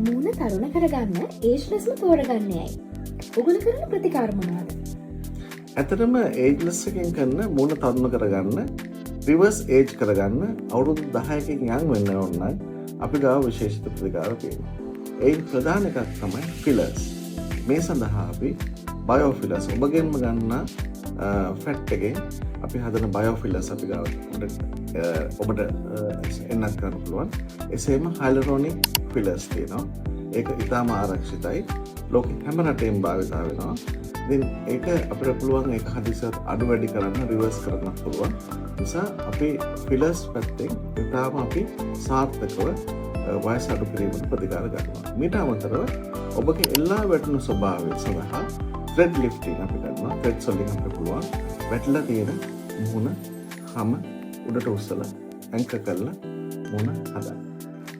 මූණ තරුණ කරගන්න ඒජ්ලස්ම තෝරගන්නයයි. ඔගොල්ලෝ කරන ප්‍රතිකාර මොනවද? ඇත්තටම ඒජ්ලස් එකෙන් කරන මූණ තරුණ කරගන්න රිවර්ස් ඒජ් කරගන්න අවුරුදු 10කින් යන් වෙන්න ඕන නම් අපි ගාව විශේෂිත ප්‍රතිකාර තියෙනවා. ඒ ප්‍රධාන එකක් තමයි ෆිලර්ස්. මේ සඳහා අපි බයෝෆිලර්ස් ඔබගෙන්ම ගන්න ෆැට් එකෙන් අපි හදන බයෝෆිලර්ස් අපි ගාව ඔබට එන්නත් කරන්න පුළුවන්. එසේම හයිලුරොනික් ෆිලර්ස් තියෙනවා. ඒක ඉතාම ආරක්ෂිතයි. ලෝකෙ හැම රටේම භාවිත වෙනවා. ඉතින් ඒක අපිට පුළුවන් ඒක හදිසියට අඩු වැඩි කරන්න රිවර්ස් කරන්න පුළුවන්. නිසා අපි ෆිලර්ස් පැත්තෙන් ඉතාම අපි සාර්ථකව වයස අඩු කිරීමට ප්‍රතිකාර ගන්නවා. මීට අමතරව ඔබගේ එල්ලා වැටුණු ස්වභාවය සඳහා ත්‍රෙඩ් ලිෆ්ටිං අපි කරනවා. ත්‍රෙඩ්ස් වලින් අපිට පුළුවන් වැටලා තියෙන මුහුණ හැම උඩට උස්සලා ඇන්කර් කරලා මුහුණ හදන්න.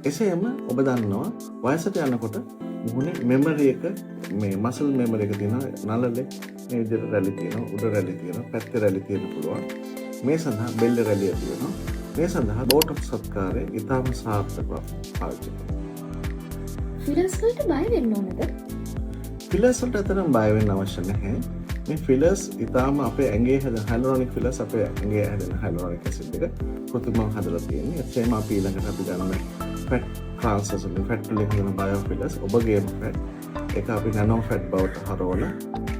එසේම ඔබ දන්නවා වයසට යනකොට මුහුණේ මෙමරි එක මේ මසල් මෙමරි එක තියෙනවා. නළලේ මේ විදිහට රැලි තියෙනවා, උඩ රැලි තියෙනවා, පැත්තේ රැලි තියෙන්න පුළුවන්. මේ සඳහා බෙල්ල රැලිය තියෙනවා. මේ සඳහා බෝටොක්ස් සත්කාරය ඉතාම සාර්ථකව පාවිච්චි කරනවා. ෆිලර්ස් වලට බය වෙන්න ඕනද? ෆිලර්ස් වලට අතරම බය වෙන්න අවශ්‍ය නැහැ. මේ ෆිලර්ස් ඉතාම අපේ ඇඟේ හැදෙන හයිලුරොනික් ෆිලර්ස් අපේ ඇඟේ හැදෙන හයිලුරොනික් ඇසිඩ් එක කෘත්‍රිමව හදලා තියෙන්නේ. එසේම අපි ඊළඟට අපි ගන්න ෆැට් ට්‍රාන්ස්ෆර්ස් වලින් ෆැට් වලින් හදන බයෝෆිලර්ස් ඔබගේම ෆැට් ඒක අපි නැනෝ ෆැට් බවට හරවලා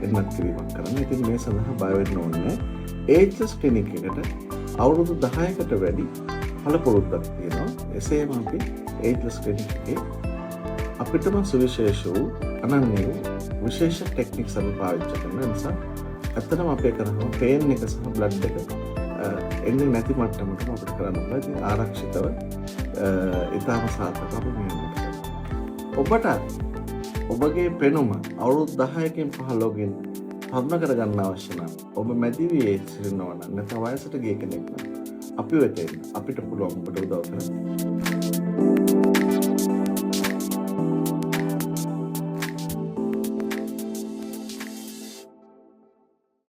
එන්නත් කිරීමක් කරනවා. ඉතින් මේ සඳහා බය වෙන්න ඕනේ. ඒජ්ලස් ක්ලිනික් එකට අවුරුදු 10කට වැඩි පළපුරුද්දක් තියෙනවා. එසේම අපි ඒජ්ලස් ක්ලිනික් එකේ අපිටම සුවිශේෂ වූ අනන්‍ය වූ විශේෂ ටෙක්නික්ස් අපි පාවිච්චි කරන නිසා ඇත්තටම අපේ කරනවා පේන් එක සහ බ්ලඩ් එක එන්නේ නැති මට්ටමකට අපිට කරන්න පුළුවන්. ඉතින් ආරක්ෂිතව ඉතාම සාර්ථකව අපි මෙහෙම කරනවා. ඔබට ඔබගේ පෙනුම අවුරුදු 10කින් 15කින් තරුණ කරගන්න අවශ්‍ය නම් ඔබ මැදි වී සිටිනවා නම් නැත්නම් වයසට ගිය කෙනෙක් නම් අපි වෙත අපිට පුළුවන් ඔබට උදව් කරන්න.